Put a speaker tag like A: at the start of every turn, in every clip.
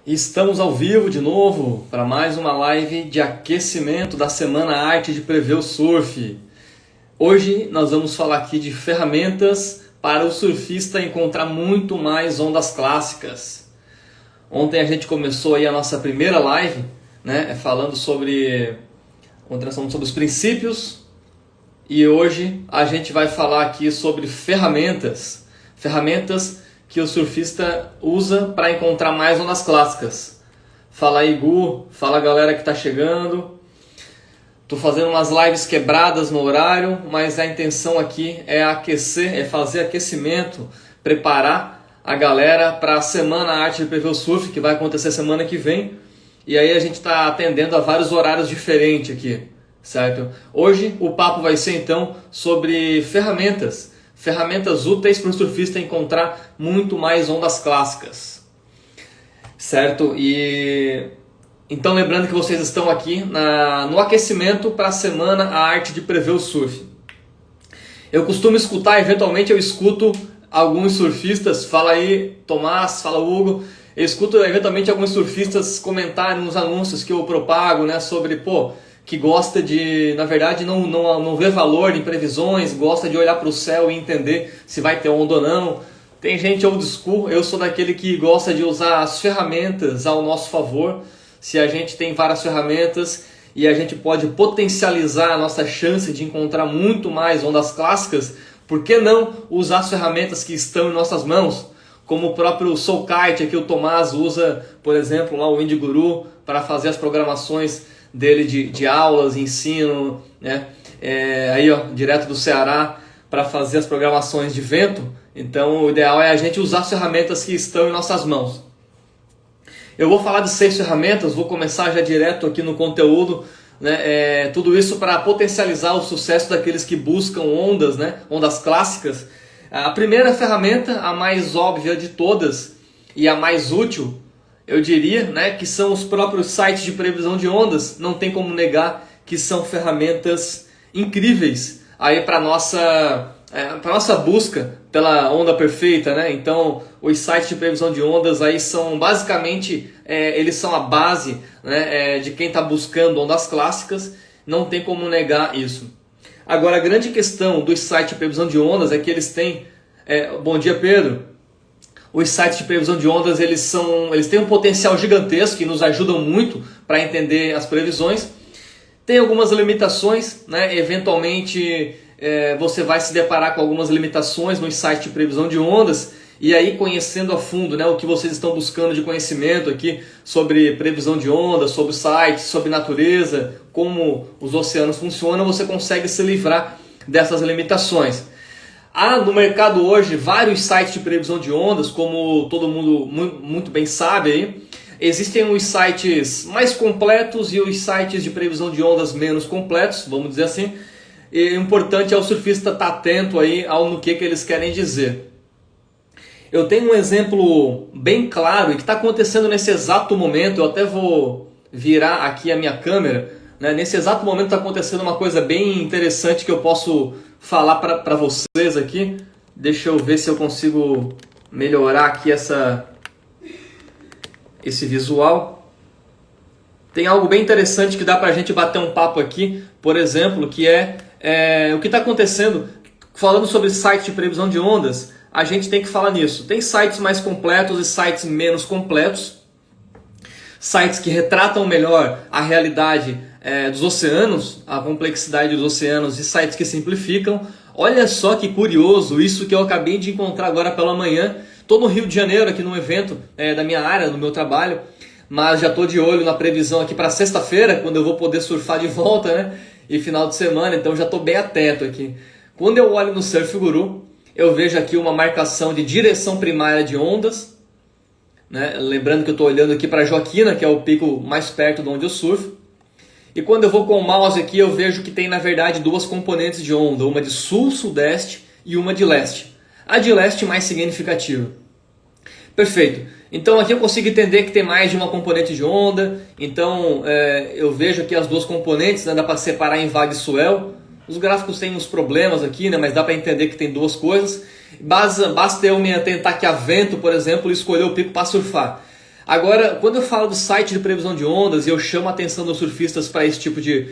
A: Estamos ao vivo de novo para mais uma live de aquecimento da Semana Arte de Prever o Surf. Hoje nós vamos falar aqui de ferramentas para o surfista encontrar muito mais ondas clássicas. Ontem a gente começou aí a nossa primeira live, falando sobre os princípios, e hoje a gente vai falar aqui sobre ferramentas que o surfista usa para encontrar mais ondas clássicas. Fala aí, Gu, fala galera que está chegando. Tô fazendo umas lives quebradas no horário, mas a intenção aqui é aquecer, é fazer aquecimento, preparar a galera para a Semana Arte de Prever o Surf, que vai acontecer semana que vem. E aí a gente está atendendo a vários horários diferentes aqui, certo? Hoje o papo vai ser então sobre ferramentas úteis para o surfista encontrar muito mais ondas clássicas, certo? E então lembrando que vocês estão aqui no aquecimento para a Semana a Arte de Prever o Surf. Eu costumo escutar, eventualmente eu escuto alguns surfistas, fala aí Tomás, fala Hugo, eu escuto eventualmente alguns surfistas comentarem nos anúncios que eu propago, sobre, que gosta de, na verdade, não vê valor em previsões, gosta de olhar para o céu e entender se vai ter onda ou não. Tem gente old school, eu sou daquele que gosta de usar as ferramentas ao nosso favor. Se a gente tem várias ferramentas e a gente pode potencializar a nossa chance de encontrar muito mais ondas clássicas, por que não usar as ferramentas que estão em nossas mãos? Como o próprio SoulKite, aqui o Tomás usa, por exemplo, lá o WindGuru para fazer as programações dele de aulas, ensino, direto do Ceará, para fazer as programações de vento. Então o ideal é a gente usar as ferramentas que estão em nossas mãos. Eu vou falar de 6 ferramentas, vou começar já direto aqui no conteúdo, tudo isso para potencializar o sucesso daqueles que buscam ondas, ondas clássicas. A primeira ferramenta, a mais óbvia de todas e a mais útil, eu diria, que são os próprios sites de previsão de ondas. Não tem como negar que são ferramentas incríveis aí para nossa busca pela onda perfeita, Então, os sites de previsão de ondas aí são basicamente, eles são a base, de quem está buscando ondas clássicas. Não tem como negar isso. Agora, a grande questão dos sites de previsão de ondas é que eles têm... Bom dia, Pedro. Os sites de previsão de ondas eles têm um potencial gigantesco e nos ajudam muito para entender as previsões. Tem algumas limitações, eventualmente você vai se deparar com algumas limitações nos sites de previsão de ondas, e aí conhecendo a fundo o que vocês estão buscando de conhecimento aqui sobre previsão de ondas, sobre sites, sobre natureza, como os oceanos funcionam, você consegue se livrar dessas limitações. Há no mercado hoje vários sites de previsão de ondas, como todo mundo muito bem sabe aí. Existem os sites mais completos e os sites de previsão de ondas menos completos, vamos dizer assim. E o importante é o surfista estar atento aí no que eles querem dizer. Eu tenho um exemplo bem claro e que está acontecendo nesse exato momento. Eu até vou virar aqui a minha câmera. Nesse exato momento está acontecendo uma coisa bem interessante que eu posso falar para vocês aqui. Deixa eu ver se eu consigo melhorar aqui esse visual. Tem algo bem interessante que dá para a gente bater um papo aqui, por exemplo, que é o que está acontecendo. Falando sobre sites de previsão de ondas, a gente tem que falar nisso. Tem sites mais completos e sites menos completos. Sites que retratam melhor a realidade dos oceanos, a complexidade dos oceanos, e sites que simplificam. Olha só que curioso isso que eu acabei de encontrar agora pela manhã. Estou no Rio de Janeiro, aqui num evento da minha área, do meu trabalho, mas já estou de olho na previsão aqui para sexta-feira, quando eu vou poder surfar de volta, e final de semana, então já estou bem atento aqui. Quando eu olho no Surf Guru, eu vejo aqui uma marcação de direção primária de ondas, lembrando que eu estou olhando aqui para Joaquina, que é o pico mais perto de onde eu surfo. E quando eu vou com o mouse aqui, eu vejo que tem, na verdade, 2 componentes de onda. Uma de sul-sudeste e uma de leste. A de leste mais significativa. Perfeito. Então aqui eu consigo entender que tem mais de uma componente de onda. Então eu vejo aqui as 2 componentes, dá para separar em vaga e swell. Os gráficos têm uns problemas aqui, mas dá para entender que tem 2 coisas. Basta eu me atentar que há vento, por exemplo, e escolher o pico para surfar. Agora, quando eu falo do site de previsão de ondas e eu chamo a atenção dos surfistas para esse tipo de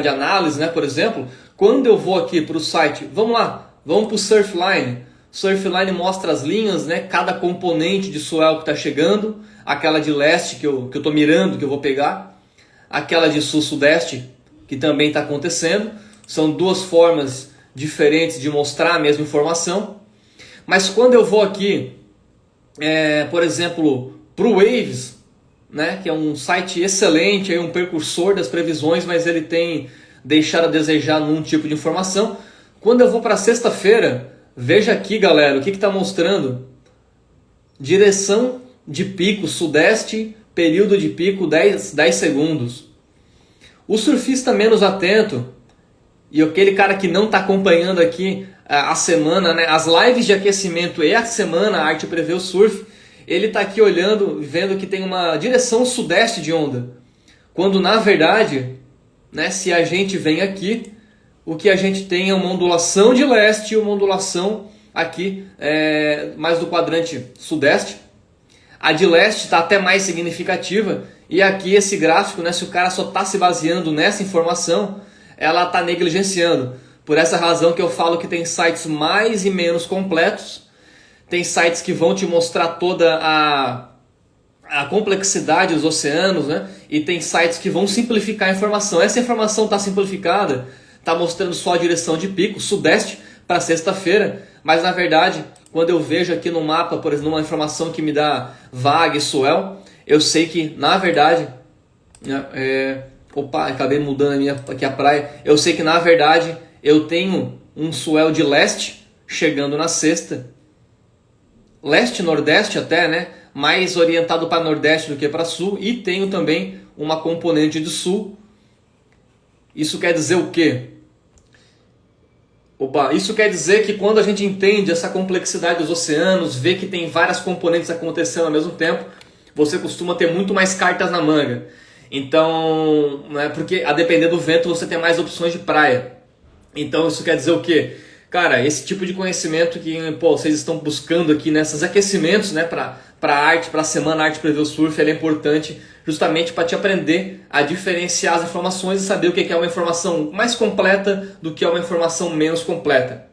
A: análise, né, por exemplo, quando eu vou aqui para o site, vamos lá, vamos para o Surfline. Surfline mostra as linhas, né, cada componente de swell que está chegando, aquela de leste que eu estou mirando, que eu vou pegar, aquela de sul-sudeste que também está acontecendo. São duas formas diferentes de mostrar a mesma informação. Mas quando eu vou aqui, por exemplo, para o Waves, né, que é um site excelente, um precursor das previsões, mas ele tem deixado a desejar num tipo de informação. Quando eu vou para sexta-feira, veja aqui, galera, o que está mostrando? Direção de pico sudeste, período de pico 10 segundos. O surfista menos atento e aquele cara que não está acompanhando aqui a semana, né, as lives de aquecimento e a semana a Arte Prevê o Surf, ele está aqui olhando, vendo que tem uma direção sudeste de onda. Quando na verdade, né, se a gente vem aqui, o que a gente tem é uma ondulação de leste e uma ondulação aqui mais do quadrante sudeste. A de leste está até mais significativa e aqui esse gráfico, né, se o cara só está se baseando nessa informação, ela está negligenciando. Por essa razão que eu falo que tem sites mais e menos completos. Tem sites que vão te mostrar toda a complexidade dos oceanos, né? E tem sites que vão simplificar a informação. Essa informação está simplificada, está mostrando só a direção de pico, sudeste, para sexta-feira. Mas na verdade, quando eu vejo aqui no mapa, por exemplo, uma informação que me dá vaga e swell, eu sei que na verdade... Opa, acabei mudando aqui a praia. Eu sei que na verdade eu tenho um swell de leste chegando na sexta. Leste-nordeste até, né? Mais orientado para nordeste do que para sul. E tenho também uma componente de sul. Isso quer dizer o quê? Isso quer dizer que quando a gente entende essa complexidade dos oceanos, vê que tem várias componentes acontecendo ao mesmo tempo, você costuma ter muito mais cartas na manga. Então, né, porque a depender do vento você tem mais opções de praia. Então isso quer dizer o quê? Cara, esse tipo de conhecimento que vocês estão buscando aqui nesses aquecimentos, né, para arte, para a semana Arte Prevê o Surf, ele é importante justamente para te aprender a diferenciar as informações e saber o que é uma informação mais completa do que é uma informação menos completa.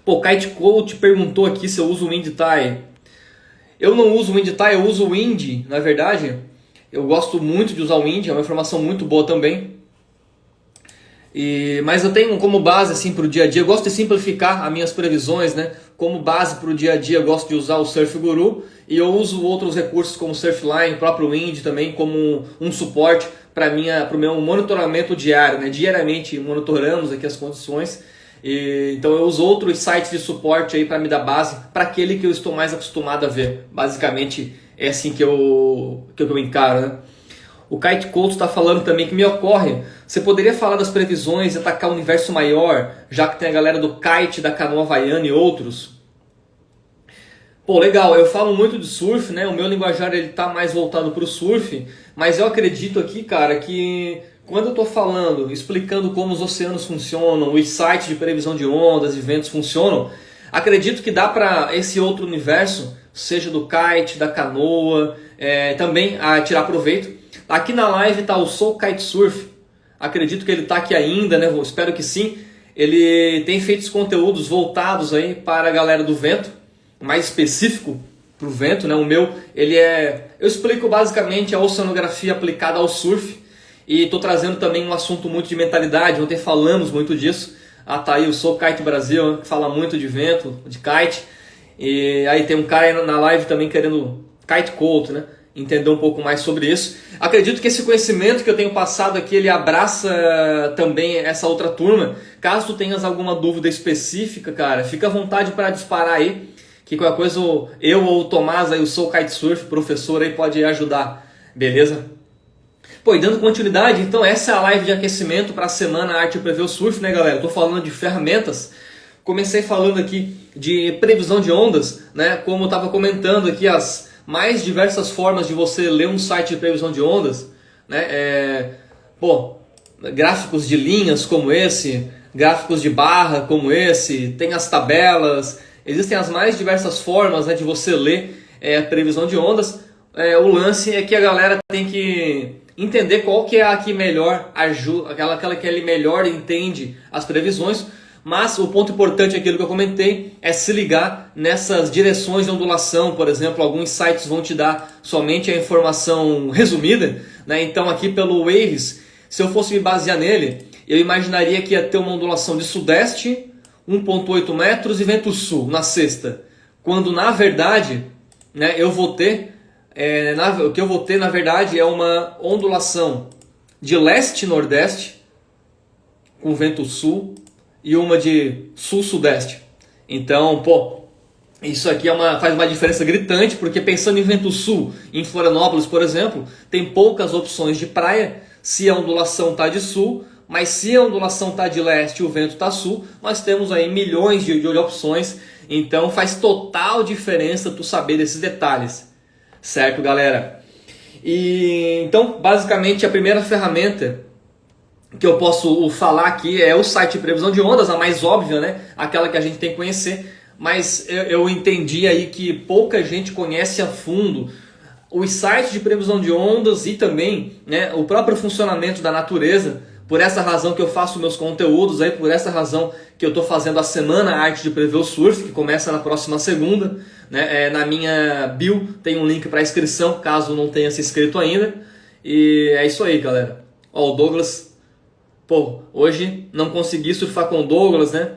A: Kite Coach perguntou aqui se eu uso o WindTie. Eu não uso o WindTie, eu uso o Wind, na verdade. Eu gosto muito de usar o Wind, é uma informação muito boa também. Mas eu tenho como base assim, para o dia a dia, eu gosto de simplificar as minhas previsões, né? Como base para o dia a dia eu gosto de usar o Surf Guru e eu uso outros recursos como o Surfline, o próprio Wind também como um suporte para o meu monitoramento diário, né? Diariamente monitoramos aqui as condições, então eu uso outros sites de suporte aí para me dar base para aquele que eu estou mais acostumado a ver. Basicamente é assim que eu encaro, né? O Kite Coach está falando também que me ocorre, você poderia falar das previsões e atacar o universo maior, já que tem a galera do kite, da canoa havaiana e outros? Legal, eu falo muito de surf, né? O meu linguajar ele tá mais voltado para o surf, mas eu acredito aqui, cara, que quando eu estou falando, explicando como os oceanos funcionam, os sites de previsão de ondas e ventos funcionam, acredito que dá para esse outro universo, seja do kite, da canoa, também a tirar proveito. Aqui na live está o Soul Kite Surf, acredito que ele está aqui ainda, né? Espero que sim. Ele tem feito conteúdos voltados aí para a galera do vento, mais específico para o vento, né? O meu, eu explico basicamente a oceanografia aplicada ao surf e estou trazendo também um assunto muito de mentalidade, ontem falamos muito disso. Tá aí o Soul Kite Brasil, que fala muito de vento, de kite, e aí tem um cara aí na live também querendo Kite Coach, né? Entender um pouco mais sobre isso. Acredito que esse conhecimento que eu tenho passado aqui, ele abraça também essa outra turma. Caso tu tenhas alguma dúvida específica, cara, fica à vontade para disparar aí, que qualquer coisa eu ou o Tomás, aí, o Soul Kite Surf, professor, aí pode ajudar, beleza? E dando continuidade, então essa é a live de aquecimento para a semana Arte Prevê o Surf, né, galera? Estou falando de ferramentas. Comecei falando aqui de previsão de ondas, né? Como eu estava comentando aqui, as mais diversas formas de você ler um site de previsão de ondas, né? Gráficos de linhas como esse, gráficos de barra como esse, tem as tabelas, existem as mais diversas formas, né, de você ler a previsão de ondas. o lance é que a galera tem que entender qual que é a que melhor ajuda, aquela que ele melhor entende as previsões, mas o ponto importante, aquilo que eu comentei, é se ligar nessas direções de ondulação. Por exemplo, alguns sites vão te dar somente a informação resumida, né? Então aqui pelo Waves, se eu fosse me basear nele, eu imaginaria que ia ter uma ondulação de sudeste, 1,8 metros e vento sul na sexta, quando na verdade, né, o que eu vou ter na verdade é uma ondulação de leste-nordeste com vento sul e uma de sul-sudeste. Então, isso aqui faz uma diferença gritante, porque pensando em vento sul, em Florianópolis, por exemplo, tem poucas opções de praia se a ondulação está de sul, mas se a ondulação está de leste e o vento está sul, nós temos aí milhões de opções. Então faz total diferença tu saber desses detalhes, certo, galera? Então, basicamente, a primeira ferramenta que eu posso falar aqui é o site de previsão de ondas, a mais óbvia, né? Aquela que a gente tem que conhecer, mas eu entendi aí que pouca gente conhece a fundo os sites de previsão de ondas e também, né, o próprio funcionamento da natureza. Por essa razão que eu faço meus conteúdos, aí, por essa razão que eu estou fazendo a Semana Arte de Prever o Surf, que começa na próxima segunda. Né? Na minha bio tem um link para inscrição, caso não tenha se inscrito ainda. E é isso aí, galera. Ó, o Douglas, hoje não consegui surfar com o Douglas, né?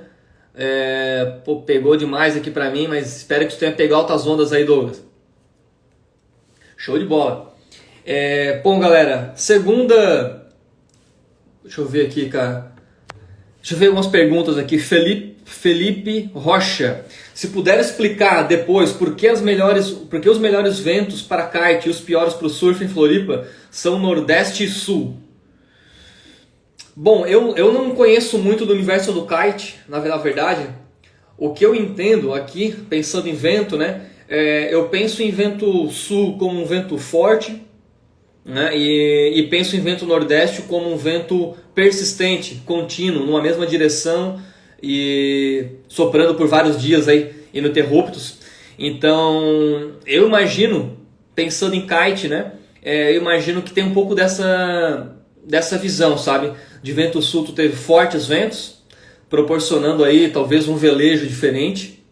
A: Pegou demais aqui para mim, mas espero que você tenha pegado altas ondas aí, Douglas. Show de bola. Bom, galera, segunda... Deixa eu ver aqui, cara. Deixa eu ver algumas perguntas aqui. Felipe Rocha. Se puder explicar depois por que os melhores ventos para kite e os piores para o surf em Floripa são Nordeste e Sul. Bom, eu não conheço muito do universo do kite, na verdade. O que eu entendo aqui, pensando em vento, né? Eu penso em vento sul como um vento forte, né? E penso em vento nordeste como um vento persistente, contínuo, numa mesma direção e soprando por vários dias aí, ininterruptos. Então, eu imagino, pensando em kite, né? Eu imagino que tem um pouco dessa visão, sabe? De vento sul, tu teve fortes ventos, proporcionando aí talvez um velejo diferente.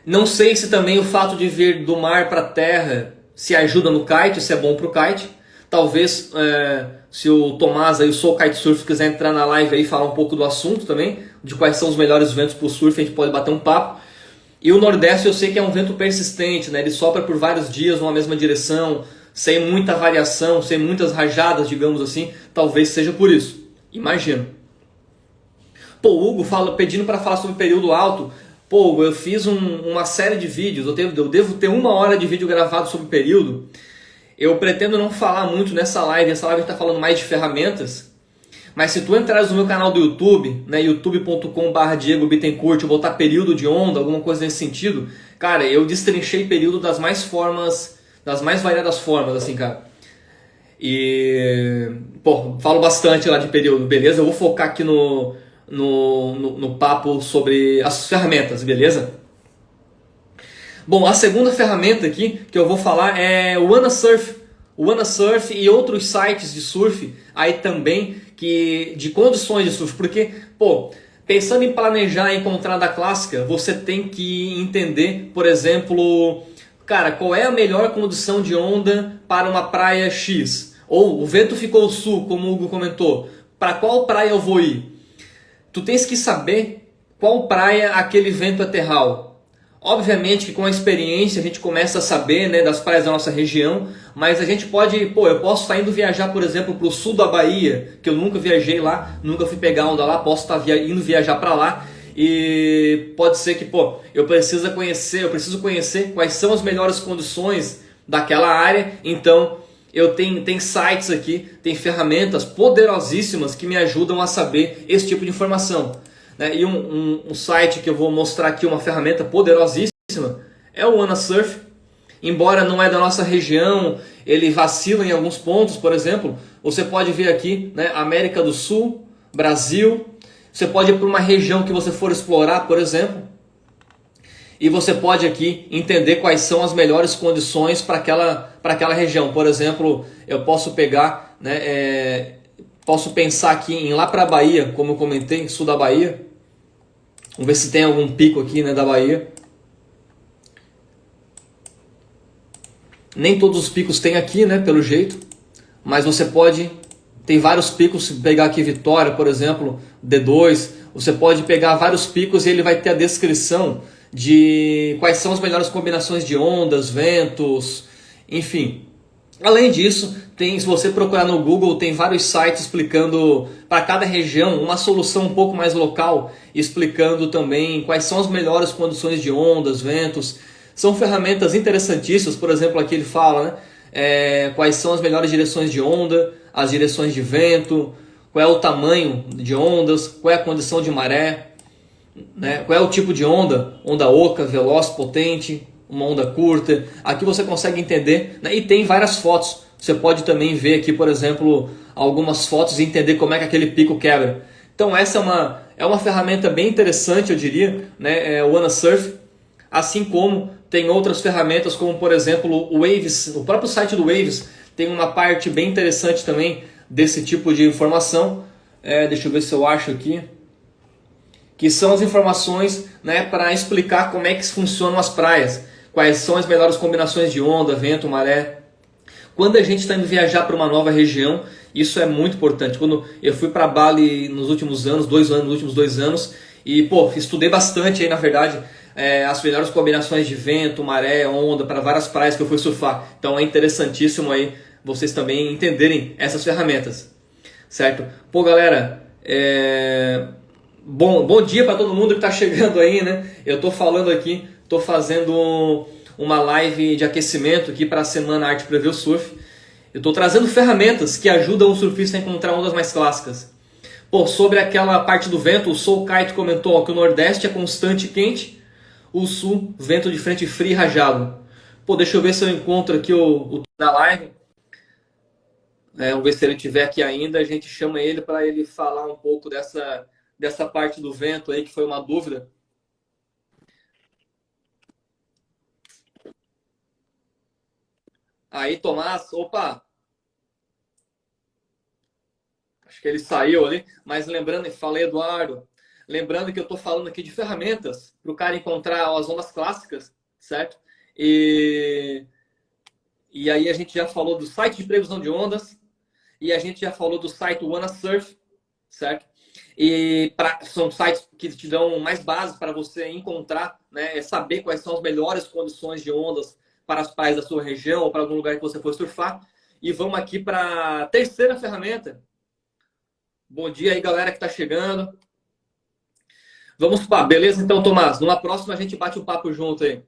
A: Não sei se também o fato de vir do mar para a terra se ajuda no kite, se é bom para o kite. Talvez se o Tomás aí, o Soul Kitesurf, quiser entrar na live aí e falar um pouco do assunto também, de quais são os melhores ventos para o surf, a gente pode bater um papo. E o Nordeste eu sei que é um vento persistente, né? Ele sopra por vários dias numa mesma direção, sem muita variação, sem muitas rajadas, digamos assim. Talvez seja por isso, imagino. O Hugo pedindo para falar sobre período alto. Hugo, eu fiz uma série de vídeos, eu devo ter 1 hora de vídeo gravado sobre período. Eu pretendo não falar muito nessa live, essa live está falando mais de ferramentas. Mas se tu entrares no meu canal do YouTube, né, youtube.com/Diego Bittencourt, eu botar período de onda, alguma coisa nesse sentido, cara, eu destrinchei período das mais variadas formas, assim, cara. E, falo bastante lá de período, beleza? Eu vou focar aqui no papo sobre as ferramentas, beleza? Bom, a segunda ferramenta aqui que eu vou falar é o WannaSurf. O WannaSurf e outros sites de surf aí também, de condições de surf. Porque, pensando em planejar a encontrada clássica, você tem que entender, por exemplo, cara, qual é a melhor condição de onda para uma praia X? Ou o vento ficou sul, como o Hugo comentou, para qual praia eu vou ir? Tu tens que saber qual praia aquele vento é terral. Obviamente que com a experiência a gente começa a saber, né, das praias da nossa região, mas a gente pode, eu posso estar indo viajar, por exemplo, para o sul da Bahia, que eu nunca viajei lá, nunca fui pegar onda lá, posso estar indo viajar para lá, e pode ser que, eu preciso conhecer quais são as melhores condições daquela área. Então tem sites aqui, tem ferramentas poderosíssimas que me ajudam a saber esse tipo de informação. E um site que eu vou mostrar aqui, uma ferramenta poderosíssima, é o WannaSurf. Embora não é da nossa região, ele vacila em alguns pontos. Por exemplo, você pode ver aqui, né, América do Sul, Brasil. Você pode ir para uma região que você for explorar, por exemplo. E você pode aqui entender quais são as melhores condições para aquela região. Por exemplo, eu posso pegar, né, posso pensar aqui em ir lá para a Bahia, como eu comentei, sul da Bahia. Vamos ver se tem algum pico aqui, né, da Bahia. Nem todos os picos tem aqui, né, pelo jeito. Mas você pode... Tem vários picos, se pegar aqui Vitória, por exemplo, D2. Você pode pegar vários picos e ele vai ter a descrição de quais são as melhores combinações de ondas, ventos, enfim. Além disso, se você procurar no Google, tem vários sites explicando para cada região uma solução um pouco mais local, explicando também quais são as melhores condições de ondas, ventos. São ferramentas interessantíssimas, por exemplo, aqui ele fala, né, quais são as melhores direções de onda, as direções de vento, qual é o tamanho de ondas, qual é a condição de maré, né? Qual é o tipo de onda? Onda oca, veloz, potente, uma onda curta. Aqui você consegue entender, né? E tem várias fotos. Você pode também ver aqui, por exemplo, algumas fotos e entender como é que aquele pico quebra. Então essa é uma ferramenta bem interessante, eu diria, né? O WannaSurf. Assim como tem outras ferramentas, como por exemplo o Waves. O próprio site do Waves tem uma parte bem interessante também desse tipo de informação. Deixa eu ver se eu acho aqui. Que são as informações, né, para explicar como é que funcionam as praias, quais são as melhores combinações de onda, vento, maré. Quando a gente está indo viajar para uma nova região, isso é muito importante. Quando eu fui para Bali nos últimos anos, nos últimos 2 anos, e estudei bastante aí, na verdade, as melhores combinações de vento, maré, onda para várias praias que eu fui surfar. Então é interessantíssimo aí vocês também entenderem essas ferramentas, certo? Pô, galera, Bom dia para todo mundo que está chegando aí, né? Eu estou falando aqui, estou fazendo uma live de aquecimento aqui para a Semana Arte Prever o Surf. Eu estou trazendo ferramentas que ajudam o surfista a encontrar ondas mais clássicas. Pô, sobre aquela parte do vento, o Soul Kite comentou ó, que o Nordeste é constante e quente, o Sul, vento de frente frio e rajado. Pô, deixa eu ver se eu encontro aqui o da live. Vamos ver se ele estiver aqui ainda, a gente chama ele para ele falar um pouco dessa parte do vento aí, que foi uma dúvida. Aí, Tomás, opa! Acho que ele saiu ali, mas lembrando, falei, Eduardo, lembrando que eu estou falando aqui de ferramentas para o cara encontrar as ondas clássicas, certo? E aí a gente já falou do site de previsão de ondas, e a gente já falou do site WannaSurf, certo? E são sites que te dão mais bases para você encontrar, né, saber quais são as melhores condições de ondas para as praias da sua região ou para algum lugar que você for surfar. E vamos aqui para a terceira ferramenta. Bom dia aí, galera que está chegando. Vamos para, beleza? Então, Tomás, numa próxima a gente bate um papo junto aí.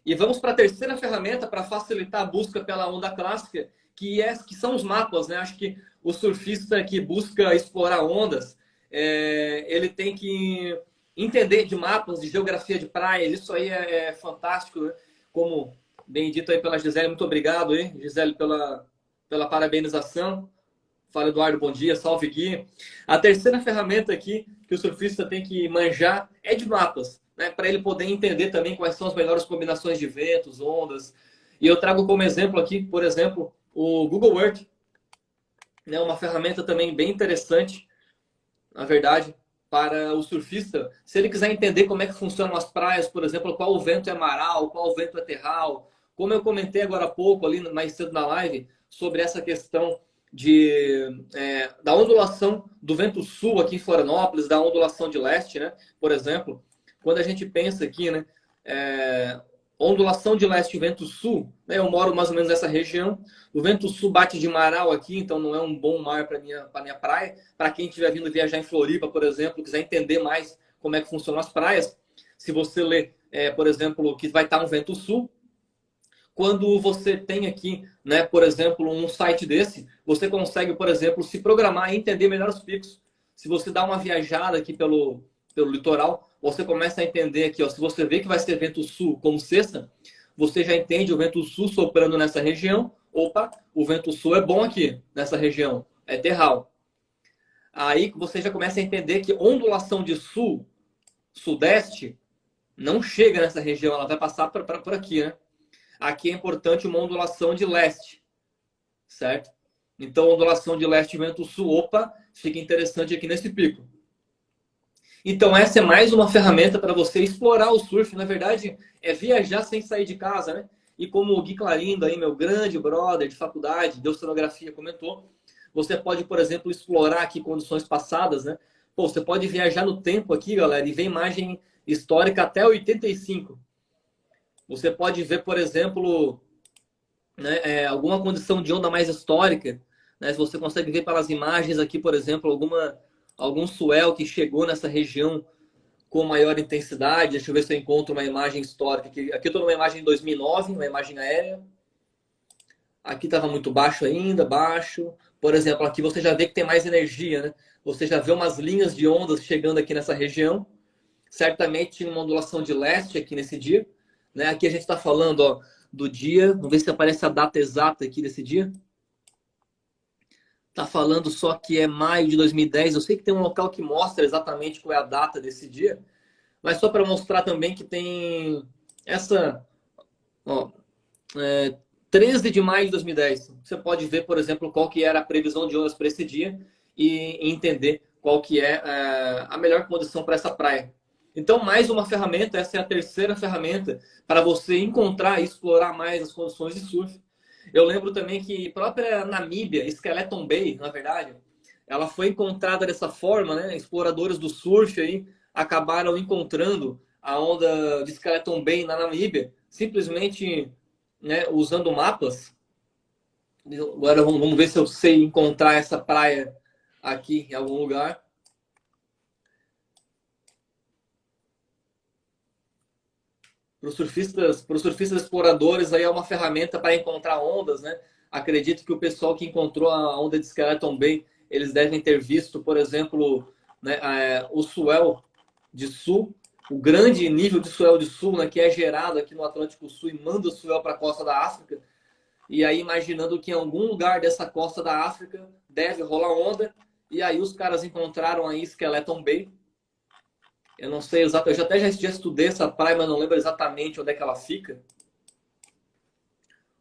A: E vamos para a terceira ferramenta para facilitar a busca pela onda clássica, que são os mapas, né? Acho que o surfista que busca explorar ondas, ele tem que entender de mapas, de geografia de praias. Isso aí é fantástico, né? Como bem dito aí pela Gisele, muito obrigado aí, Gisele, pela parabenização. Fala, Eduardo, bom dia, salve Gui. A terceira ferramenta aqui que o surfista tem que manjar é de mapas, né? Para ele poder entender também quais são as melhores combinações de ventos, ondas. E eu trago como exemplo aqui, por exemplo, o Google Earth, né? Uma ferramenta também bem interessante, na verdade, para o surfista. Se ele quiser entender como é que funcionam as praias, por exemplo, qual o vento é maral, qual o vento é terral, como eu comentei agora há pouco, ali mais cedo na live, sobre essa questão da ondulação do vento sul aqui em Florianópolis, da ondulação de leste, né? Por exemplo, quando a gente pensa aqui, né? Ondulação de leste e vento sul, né? Eu moro mais ou menos nessa região. O vento sul bate de Marau aqui, então não é um bom mar para minha praia. Para quem estiver vindo viajar em Floripa, por exemplo, quiser entender mais como é que funcionam as praias, se você ler, por exemplo, que vai estar um vento sul, quando você tem aqui, né, por exemplo, um site desse, você consegue, por exemplo, se programar e entender melhor os picos. Se você dá uma viajada aqui pelo litoral, você começa a entender aqui, ó, se você vê que vai ser vento sul como sexta, você já entende o vento sul soprando nessa região. Opa, o vento sul é bom aqui, nessa região, é terral. Aí você já começa a entender que ondulação de sul, sudeste, não chega nessa região, ela vai passar por aqui, né? Aqui é importante uma ondulação de leste, certo? Então, ondulação de leste, vento sul, opa, fica interessante aqui nesse pico. Então, essa é mais uma ferramenta para você explorar o surf. Na verdade, é viajar sem sair de casa, né? E como o Gui Clarindo, aí, meu grande brother de faculdade, de oceanografia, comentou, você pode, por exemplo, explorar aqui condições passadas, né? Pô, você pode viajar no tempo aqui, galera, e ver imagem histórica até 85. Você pode ver, por exemplo, né, alguma condição de onda mais histórica, né? Se você consegue ver pelas imagens aqui, por exemplo, algum swell que chegou nessa região com maior intensidade. Deixa eu ver se eu encontro uma imagem histórica. Aqui eu estou numa imagem de 2009, uma imagem aérea. Aqui estava muito baixo ainda, baixo. Por exemplo, aqui você já vê que tem mais energia, né? Você já vê umas linhas de ondas chegando aqui nessa região. Certamente tinha uma ondulação de leste aqui nesse dia. Né? Aqui a gente está falando, ó, do dia. Vamos ver se aparece a data exata aqui desse dia. Tá falando só que é maio de 2010. Eu sei que tem um local que mostra exatamente qual é a data desse dia, mas só para mostrar também que tem essa, ó, 13 de maio de 2010. Você pode ver, por exemplo, qual que era a previsão de ondas para esse dia e entender qual que é a melhor condição para essa praia. Então, mais uma ferramenta, essa é a terceira ferramenta para você encontrar e explorar mais as condições de surf. Eu lembro também que a própria Namíbia, Skeleton Bay, na verdade, ela foi encontrada dessa forma, né? Exploradores do surf aí acabaram encontrando a onda de Skeleton Bay na Namíbia, simplesmente, né, usando mapas. Agora vamos ver se eu sei encontrar essa praia aqui em algum lugar. Para os surfistas exploradores, aí é uma ferramenta para encontrar ondas, né? Acredito que o pessoal que encontrou a onda de Skeleton Bay, eles devem ter visto, por exemplo, né, o swell de sul, o grande nível de swell de sul, né, que é gerado aqui no Atlântico Sul e manda o swell para a costa da África. E aí imaginando que em algum lugar dessa costa da África deve rolar onda. E aí os caras encontraram aí Skeleton Bay. Eu não sei exatamente, eu já estudei essa praia, mas não lembro exatamente onde é que ela fica.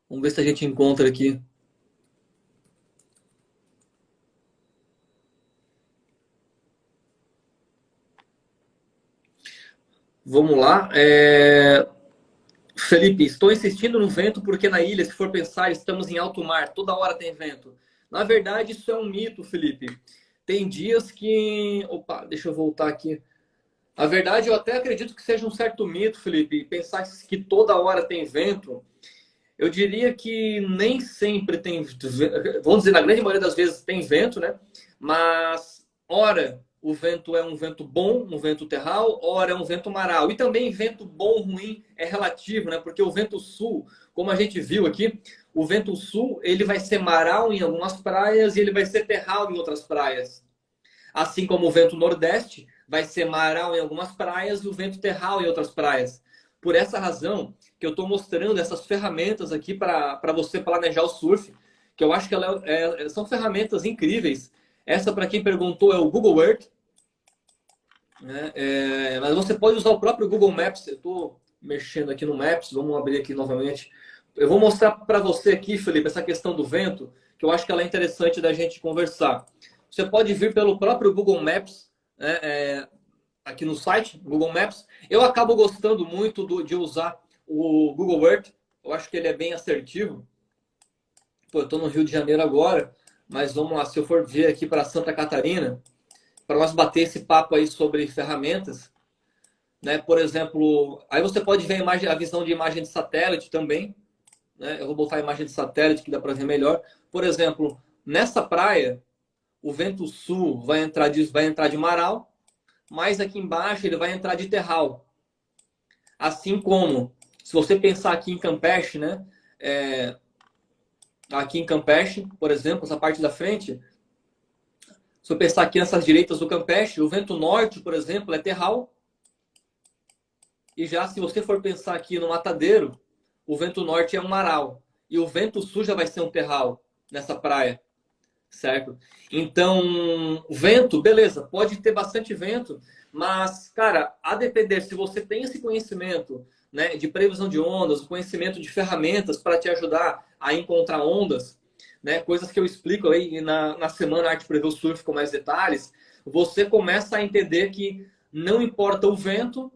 A: Vamos ver se a gente encontra aqui. Vamos lá. Felipe, estou insistindo no vento porque na ilha, se for pensar, estamos em alto mar, toda hora tem vento. Na verdade, isso é um mito, Felipe. Tem dias que. Opa, deixa eu voltar aqui. Na verdade, eu até acredito que seja um certo mito, Felipe, pensar que toda hora tem vento. Eu diria que nem sempre tem, vamos dizer, na grande maioria das vezes tem vento, né? Mas, ora, o vento é um vento bom, um vento terral, ora é um vento maral. E também vento bom ou ruim é relativo, né? Porque o vento sul, como a gente viu aqui, o vento sul, ele vai ser maral em algumas praias e ele vai ser terral em outras praias. Assim como o vento nordeste vai ser maral em algumas praias e o vento terral em outras praias. Por essa razão que eu estou mostrando essas ferramentas aqui para você planejar o surf, que eu acho que são ferramentas incríveis. Essa, para quem perguntou, é o Google Earth. Né? Mas você pode usar o próprio Google Maps. Eu estou mexendo aqui no Maps, vamos abrir aqui novamente. Eu vou mostrar para você aqui, Felipe, essa questão do vento, que eu acho que ela é interessante da gente conversar. Você pode vir pelo próprio Google Maps, né, aqui no site, Google Maps. Eu acabo gostando muito de usar o Google Earth. Eu acho que ele é bem assertivo. Pô, eu estou no Rio de Janeiro agora, mas vamos lá, se eu for ver aqui para Santa Catarina, para nós bater esse papo aí sobre ferramentas, né? Por exemplo, aí você pode ver a visão de imagem de satélite também, né? Eu vou botar a imagem de satélite que dá para ver melhor. Por exemplo, nessa praia, o vento sul vai entrar de maral, mas aqui embaixo ele vai entrar de terral. Assim como, se você pensar aqui em Campeche, né? Aqui em Campeche, por exemplo, essa parte da frente, se eu pensar aqui nessas direitas do Campeche, o vento norte, por exemplo, é terral. E já se você for pensar aqui no Matadeiro, o vento norte é um maral. E o vento sul já vai ser um terral nessa praia. certo? Então, vento, beleza, pode ter bastante vento, mas, cara, a depender, se você tem esse conhecimento, né, de previsão de ondas, o conhecimento de ferramentas para te ajudar a encontrar ondas, né, coisas que eu explico aí na semana Arte Prever o Surf com mais detalhes, você começa a entender que não importa o vento,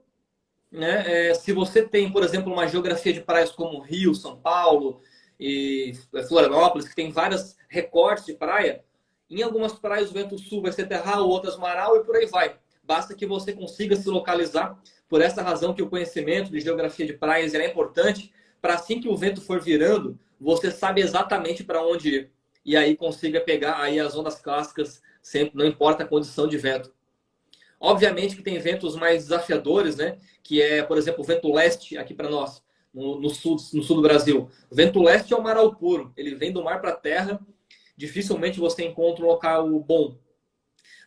A: né, se você tem, por exemplo, uma geografia de praias como Rio, São Paulo e Florianópolis, que tem vários recortes de praia, em algumas praias o vento sul vai ser terral, outras maral e por aí vai. Basta que você consiga se localizar. Por essa razão que o conhecimento de geografia de praias é importante, para assim que o vento for virando, você sabe exatamente para onde ir. E aí consiga pegar aí as ondas clássicas sempre, não importa a condição de vento. Obviamente que tem ventos mais desafiadores, né? Que é, por exemplo, o vento leste aqui para nós, no sul do Brasil. O vento leste é o maral puro. Ele vem do mar para a terra. Dificilmente você encontra um local bom,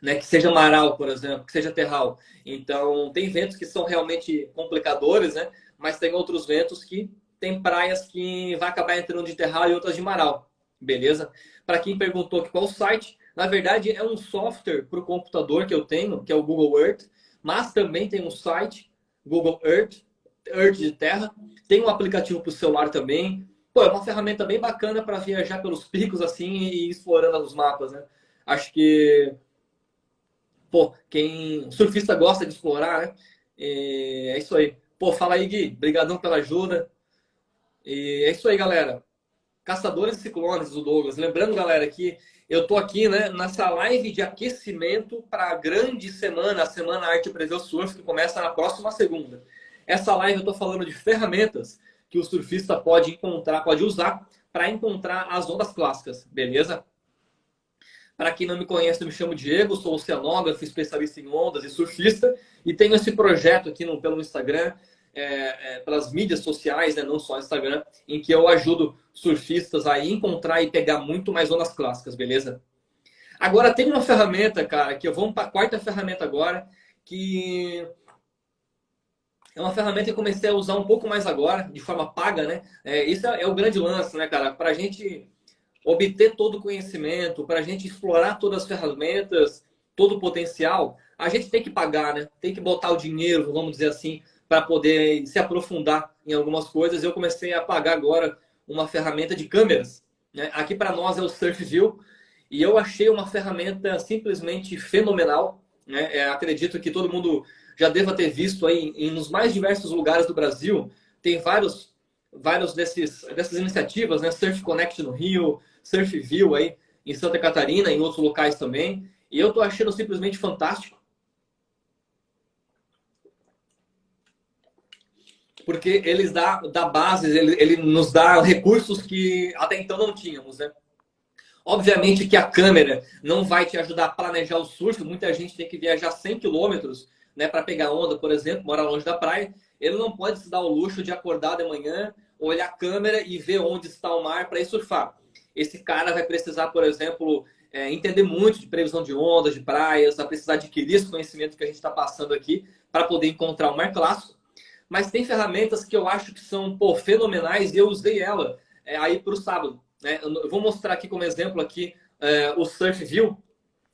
A: né? Que seja maral, por exemplo, que seja terral. Então, tem ventos que são realmente complicadores, né? Mas tem outros ventos que tem praias que vai acabar entrando de terral e outras de maral. Beleza? Para quem perguntou aqui qual o site, na verdade é um software para o computador que eu tenho, que é o Google Earth, mas também tem um site, Google Earth, Earth de terra, tem um aplicativo para o celular também. Pô, é uma ferramenta bem bacana para viajar pelos picos assim e ir explorando os mapas, né? Acho que, pô, quem surfista gosta de explorar, né? É isso aí. Pô, fala aí, Gui. Obrigadão pela ajuda. E é isso aí, galera. Caçadores de Ciclones, do Douglas. Lembrando, galera, que eu tô aqui, né, nessa live de aquecimento para a grande semana, a Semana Arte Prever Surf, que começa na próxima segunda. Essa live eu tô falando de ferramentas que o surfista pode encontrar, pode usar para encontrar as ondas clássicas, beleza? Para quem não me conhece, eu me chamo Diego, sou oceanógrafo, especialista em ondas e surfista, e tenho esse projeto aqui pelo Instagram, pelas mídias sociais, né, não só Instagram, em que eu ajudo surfistas a encontrar e pegar muito mais ondas clássicas, beleza? Agora tem uma ferramenta, cara, que eu vou para a quarta ferramenta agora, que é uma ferramenta que eu comecei a usar um pouco mais agora, de forma paga, né? Isso é o grande lance, né, cara? Para a gente obter todo o conhecimento, para a gente explorar todas as ferramentas, todo o potencial, a gente tem que pagar, né? Tem que botar o dinheiro, vamos dizer assim, para poder se aprofundar em algumas coisas. Eu comecei a pagar agora uma ferramenta de câmeras, né? Aqui para nós é o SurfView, e eu achei uma ferramenta simplesmente fenomenal, né? Acredito que todo mundo já deva ter visto aí nos mais diversos lugares do Brasil. Tem vários dessas iniciativas, né? Surf Connect no Rio, SurfView aí em Santa Catarina, em outros locais também. E eu tô achando simplesmente fantástico, porque eles dá bases, ele nos dá recursos que até então não tínhamos, né? Obviamente que a câmera não vai te ajudar a planejar o surf. Muita gente tem que viajar 100 quilômetros, né, para pegar onda, por exemplo, mora longe da praia. Ele não pode se dar o luxo de acordar de manhã, olhar a câmera e ver onde está o mar para ir surfar. Esse cara vai precisar, por exemplo, entender muito de previsão de ondas, de praias, vai precisar adquirir esse conhecimento que a gente está passando aqui para poder encontrar o mar clássico. Mas tem ferramentas que eu acho que são, pô, fenomenais e eu usei ela aí para o sábado, né? Eu vou mostrar aqui como exemplo aqui o SurfView,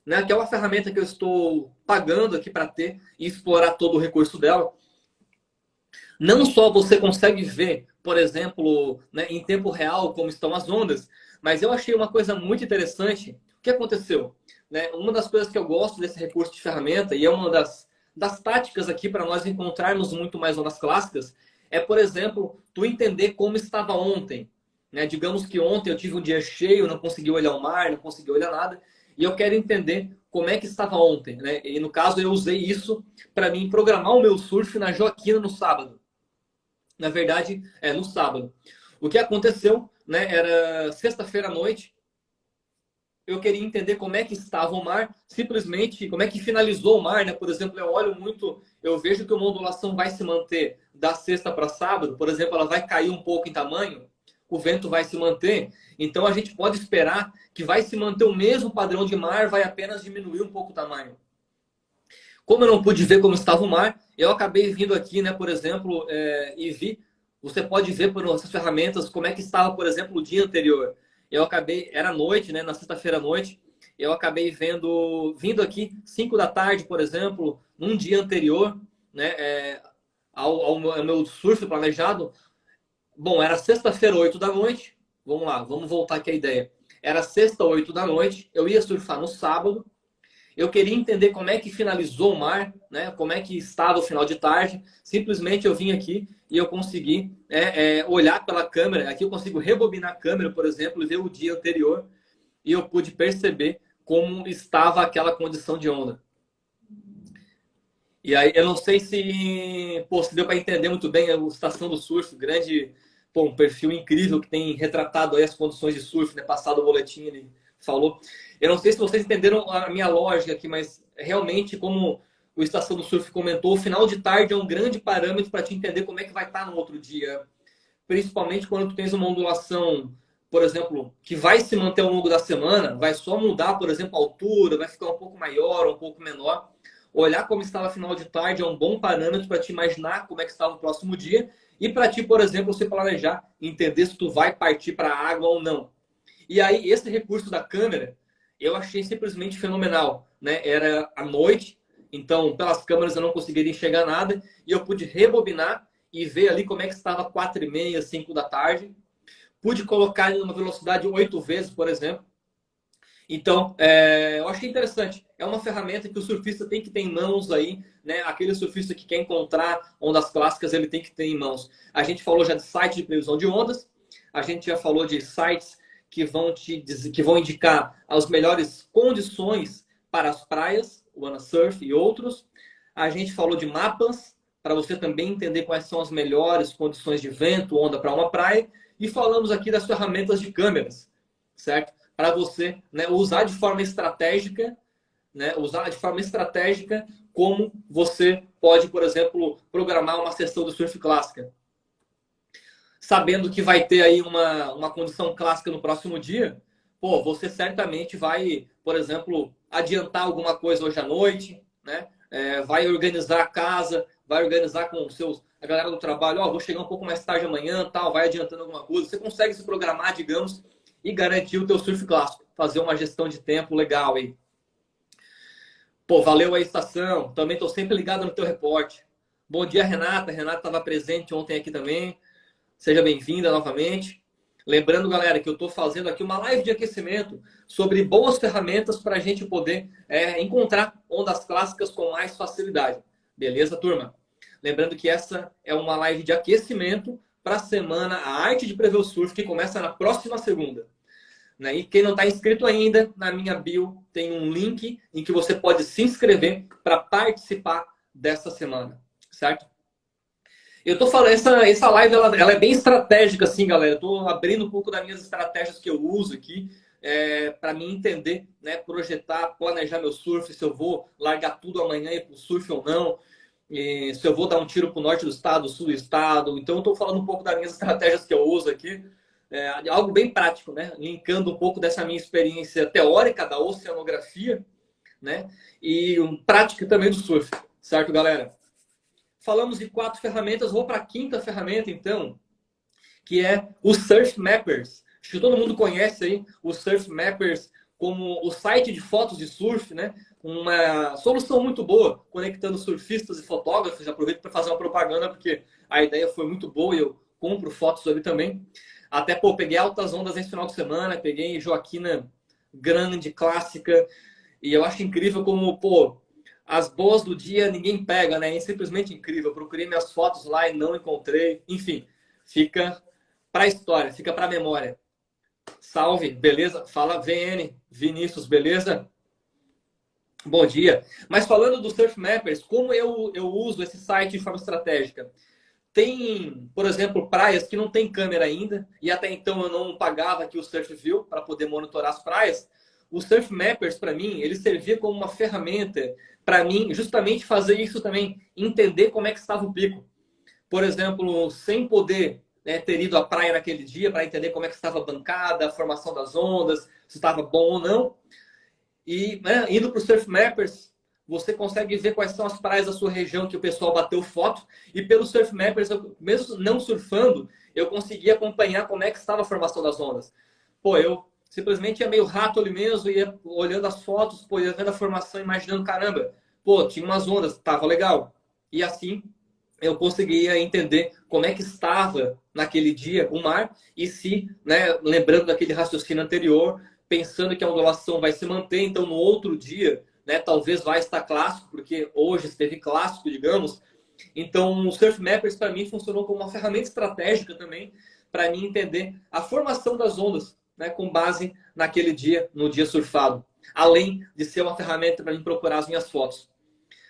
A: né? Que é uma ferramenta que eu estou pagando aqui para ter e explorar todo o recurso dela. Não só você consegue ver, por exemplo, né, em tempo real como estão as ondas, mas eu achei uma coisa muito interessante. O que aconteceu? Né? Uma das coisas que eu gosto desse recurso de ferramenta, e é uma das táticas aqui para nós encontrarmos muito mais ondas clássicas, é, por exemplo, tu entender como estava ontem. Né? Digamos que ontem eu tive um dia cheio, não consegui olhar o mar, não consegui olhar nada, e eu quero entender como é que estava ontem. Né? E no caso eu usei isso para mim programar o meu surf na Joaquina no sábado. Na verdade, no sábado. O que aconteceu, né, era sexta-feira à noite, eu queria entender como é que estava o mar, simplesmente como é que finalizou o mar, né? Por exemplo, eu olho muito, eu vejo que uma ondulação vai se manter da sexta para sábado, por exemplo, ela vai cair um pouco em tamanho, o vento vai se manter, então a gente pode esperar que vai se manter o mesmo padrão de mar, vai apenas diminuir um pouco o tamanho. Como eu não pude ver como estava o mar, eu acabei vindo aqui, né, por exemplo, e vi. Você pode ver por essas ferramentas como é que estava, por exemplo, o dia anterior. eu acabei, era noite, né, na sexta-feira à noite, eu acabei vindo aqui 5 da tarde, por exemplo, num dia anterior, né, ao meu surf planejado. Bom, era sexta-feira, 8 da noite. Vamos lá, vamos voltar aqui a ideia. Era sexta, 8 da noite. Eu ia surfar no sábado. Eu queria entender como é que finalizou o mar, né? Como é que estava o final de tarde. Simplesmente eu vim aqui e eu consegui olhar pela câmera. Aqui eu consigo rebobinar a câmera, por exemplo, e ver o dia anterior. E eu pude perceber como estava aquela condição de onda. E aí, eu não sei se deu para entender muito bem a Estação do Surf, grande, pô, um perfil incrível que tem retratado aí as condições de surf, né? Passado o boletim, ele falou. Eu não sei se vocês entenderam a minha lógica aqui, mas realmente, como o Estação do Surf comentou, o final de tarde é um grande parâmetro para te entender como é que vai estar no outro dia. Principalmente quando tu tens uma ondulação, por exemplo, que vai se manter ao longo da semana, vai só mudar, por exemplo, a altura, vai ficar um pouco maior, um pouco menor. Olhar como estava a final de tarde é um bom parâmetro para te imaginar como é que estava o próximo dia e para ti, por exemplo, se planejar, entender se tu vai partir para a água ou não. E aí, esse recurso da câmera, eu achei simplesmente fenomenal, né? Era à noite, então pelas câmeras eu não conseguiria enxergar nada e eu pude rebobinar e ver ali como é que estava 4h30, 5 da tarde. Pude colocar ele numa velocidade 8 vezes, por exemplo. Então, eu achei interessante. É uma ferramenta que o surfista tem que ter em mãos aí, né? Aquele surfista que quer encontrar ondas clássicas, ele tem que ter em mãos. A gente falou já de site de previsão de ondas, a gente já falou de sites que vão indicar as melhores condições para as praias, o Anasurf e outros. A gente falou de mapas, para você também entender quais são as melhores condições de vento, onda para uma praia. E falamos aqui das ferramentas de câmeras, certo? Para você, né, usar de forma estratégica, né, como você pode, por exemplo, programar uma sessão do surf clássica. Sabendo que vai ter aí uma condição clássica no próximo dia, pô, você certamente vai, por exemplo, adiantar alguma coisa hoje à noite, né? Vai organizar a casa, vai organizar com a galera do trabalho, ó, vou chegar um pouco mais tarde amanhã, tal, vai adiantando alguma coisa. Você consegue se programar, digamos, e garantir o teu surf clássico. Fazer uma gestão de tempo legal aí. Pô, valeu a estação. Também estou sempre ligado no teu reporte. Bom dia, Renata. A Renata estava presente ontem aqui também. Seja bem-vinda novamente. Lembrando, galera, que eu estou fazendo aqui uma live de aquecimento sobre boas ferramentas para a gente poder encontrar ondas clássicas com mais facilidade. Beleza, turma? Lembrando que essa é uma live de aquecimento para a semana A Arte de Prever o Surf, que começa na próxima segunda. Né? E quem não está inscrito ainda, na minha bio tem um link em que você pode se inscrever para participar dessa semana, certo? Eu tô falando, essa live ela é bem estratégica, assim, galera. Eu tô abrindo um pouco das minhas estratégias que eu uso aqui para mim entender, né, projetar, planejar meu surf, se eu vou largar tudo amanhã e ir pro surf ou não, se eu vou dar um tiro pro norte do estado, sul do estado. Então, eu tô falando um pouco das minhas estratégias que eu uso aqui. Algo bem prático, né? Linkando um pouco dessa minha experiência teórica da oceanografia, né? E prática também do surf, certo, galera? Falamos de 4 ferramentas, vou para a 5ª ferramenta, então, que é o Surf Mappers. Acho que todo mundo conhece aí o Surf Mappers como o site de fotos de surf, né? Uma solução muito boa, conectando surfistas e fotógrafos. Aproveito para fazer uma propaganda, porque a ideia foi muito boa e eu compro fotos ali também. Até, pô, peguei altas ondas nesse final de semana, peguei Joaquina grande, clássica, e eu acho incrível como, pô, as boas do dia ninguém pega, né? É simplesmente incrível. Eu procurei minhas fotos lá e não encontrei. Enfim, fica para a história, fica para a memória. Salve, beleza? Fala, VN, Vinícius, beleza? Bom dia. Mas falando do Surf Mappers, como eu uso esse site de forma estratégica? Tem, por exemplo, praias que não tem câmera ainda, e até então eu não pagava aqui o Surf View para poder monitorar as praias. O Surf Mappers, para mim, ele servia como uma ferramenta para mim justamente fazer isso também, entender como é que estava o pico. Por exemplo, sem poder, né, ter ido à praia naquele dia para entender como é que estava a bancada, a formação das ondas, se estava bom ou não. E, né, indo para o Surf Mappers, você consegue ver quais são as praias da sua região que o pessoal bateu foto. E pelo Surf Mappers, mesmo não surfando, eu consegui acompanhar como é que estava a formação das ondas. Pô, eu simplesmente ia meio rato ali mesmo, ia olhando as fotos, pô, ia vendo a formação, imaginando, caramba, pô, tinha umas ondas, tava legal. E assim eu conseguia entender como é que estava naquele dia o mar e se, né, lembrando daquele raciocínio anterior, pensando que a ondulação vai se manter, então no outro dia, né, talvez vai estar clássico, porque hoje esteve clássico, digamos. Então o Surf Mappers para mim funcionou como uma ferramenta estratégica também para mim entender a formação das ondas, né, com base naquele dia, no dia surfado. Além de ser uma ferramenta para mim procurar as minhas fotos.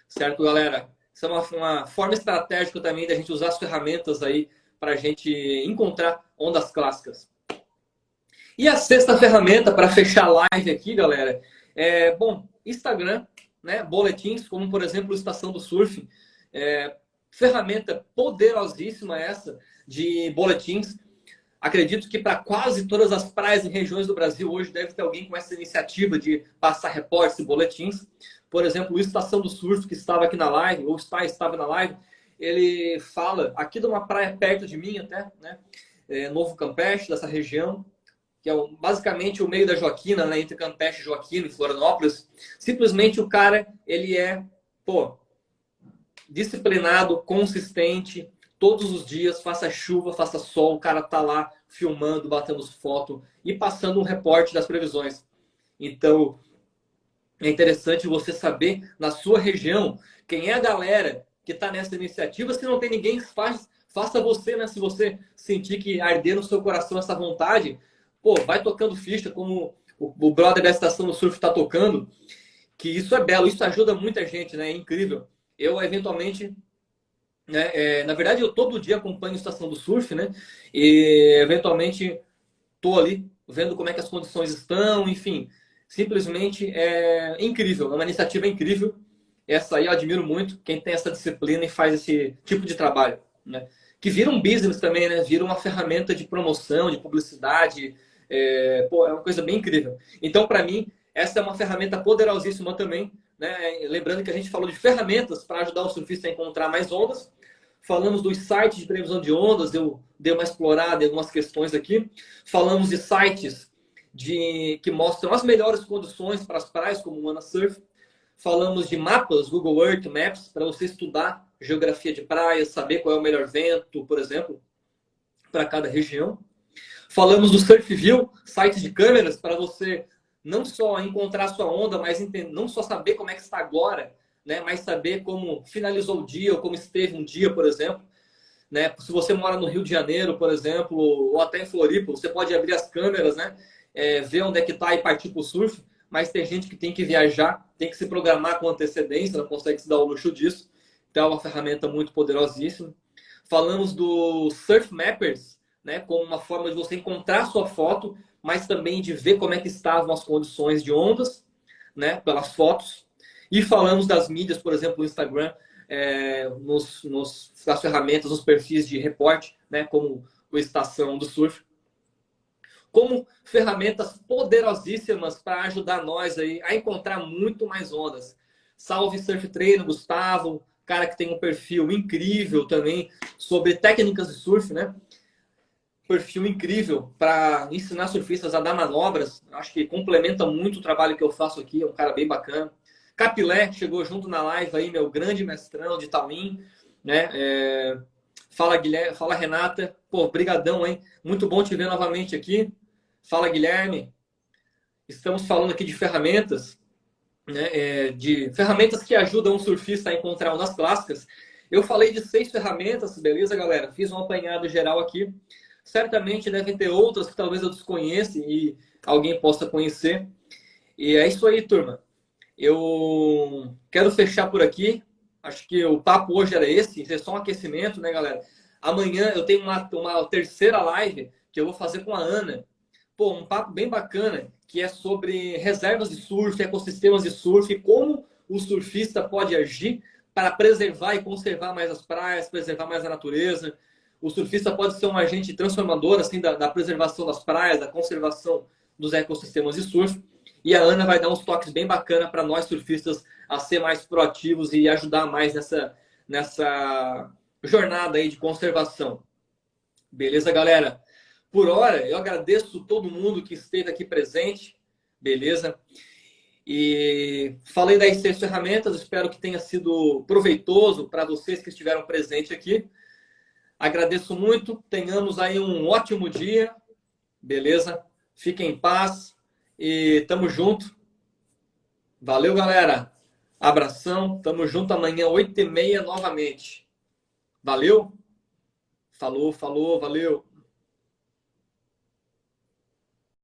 A: Certo, galera? Isso é uma forma estratégica também da gente usar as ferramentas aí para a gente encontrar ondas clássicas. E a sexta ferramenta para fechar a live aqui, galera, bom, Instagram, né? Boletins, como por exemplo o Estação do Surf. Ferramenta poderosíssima essa de boletins. Acredito que para quase todas as praias e regiões do Brasil hoje deve ter alguém com essa iniciativa de passar reportes e boletins. Por exemplo, o Estação do Surf, que estava aqui na live, ou estava na live, ele fala aqui de uma praia perto de mim até, né? Novo Campeche, dessa região, que é basicamente o meio da Joaquina, né? Entre Campeche e Joaquina, em Florianópolis. Simplesmente o cara, ele pô, disciplinado, consistente, todos os dias, faça chuva, faça sol, o cara tá lá filmando, batendo foto e passando um reporte das previsões. Então, é interessante você saber na sua região quem é a galera que está nessa iniciativa. Se não tem ninguém, faça você, né? Se você sentir que arder no seu coração essa vontade, pô, vai tocando ficha como o brother da Estação do Surf está tocando, que isso é belo, isso ajuda muita gente, né? É incrível. Eu, eventualmente, né, na verdade, eu todo dia acompanho a Estação do Surf, né? E, eventualmente, tô ali vendo como é que as condições estão, enfim. Simplesmente é incrível, é uma iniciativa incrível. Essa aí eu admiro muito, quem tem essa disciplina e faz esse tipo de trabalho, né? Que vira um business também, né? Vira uma ferramenta de promoção, de publicidade. Pô, é uma coisa bem incrível. Então, para mim, essa é uma ferramenta poderosíssima também, né? Lembrando que a gente falou de ferramentas para ajudar o surfista a encontrar mais ondas. Falamos dos sites de previsão de ondas, eu dei uma explorada em algumas questões aqui. Falamos de sites que mostram as melhores condições para as praias, como o Surf. Falamos de mapas, Google Earth Maps, para você estudar geografia de praias, saber qual é o melhor vento, por exemplo, para cada região. Falamos do Surf View, sites de câmeras, para você não só encontrar sua onda, mas não só saber como é que está agora, né, mas saber como finalizou o dia, ou como esteve um dia, por exemplo. Né? Se você mora no Rio de Janeiro, por exemplo, ou até em Floripa, você pode abrir as câmeras, né? Ver onde é que está e partir para o surf, mas tem gente que tem que viajar, tem que se programar com antecedência, não consegue se dar o luxo disso. Então é uma ferramenta muito poderosíssima. Falamos do Surf Mappers, né? Como uma forma de você encontrar sua foto, mas também de ver como é que estavam as condições de ondas, né? Pelas fotos. E falamos das mídias, por exemplo, o Instagram, nas ferramentas, nos perfis de reporte, né, como o Estação do Surf, como ferramentas poderosíssimas para ajudar nós aí a encontrar muito mais ondas. Salve Surf Treino, Gustavo, cara que tem um perfil incrível também sobre técnicas de surf, né? Perfil incrível para ensinar surfistas a dar manobras. Acho que complementa muito o trabalho que eu faço aqui, é um cara bem bacana. Capilé chegou junto na live aí, meu grande mestrão de Tauim, né? Fala Guilherme, fala Renata, pô, brigadão, hein? Muito bom te ver novamente aqui. Fala Guilherme. Estamos falando aqui de ferramentas, né? De ferramentas que ajudam o surfista a encontrar ondas clássicas. Eu falei de 6 ferramentas, beleza, galera? Fiz um apanhado geral aqui. Certamente devem ter outras que talvez eu desconheça e alguém possa conhecer. E é isso aí, turma. Eu quero fechar por aqui. Acho que o papo hoje era esse. Isso é só um aquecimento, né, galera? Amanhã eu tenho uma terceira live que eu vou fazer com a Ana. Pô, um papo bem bacana, que é sobre reservas de surf, ecossistemas de surf, e como o surfista pode agir para preservar e conservar mais as praias, preservar mais a natureza. O surfista pode ser um agente transformador assim, da preservação das praias, da conservação dos ecossistemas de surf. E a Ana vai dar uns toques bem bacana para nós surfistas a ser mais proativos e ajudar mais nessa jornada aí de conservação. Beleza, galera? por hora. Eu agradeço todo mundo que esteve aqui presente, beleza? E falei das 6 ferramentas, espero que tenha sido proveitoso para vocês que estiveram presentes aqui. Agradeço muito, tenhamos aí um ótimo dia, beleza? Fiquem em paz e tamo junto. Valeu, galera. Abração, tamo junto amanhã, 8h30 novamente. Valeu? Falou, falou, valeu.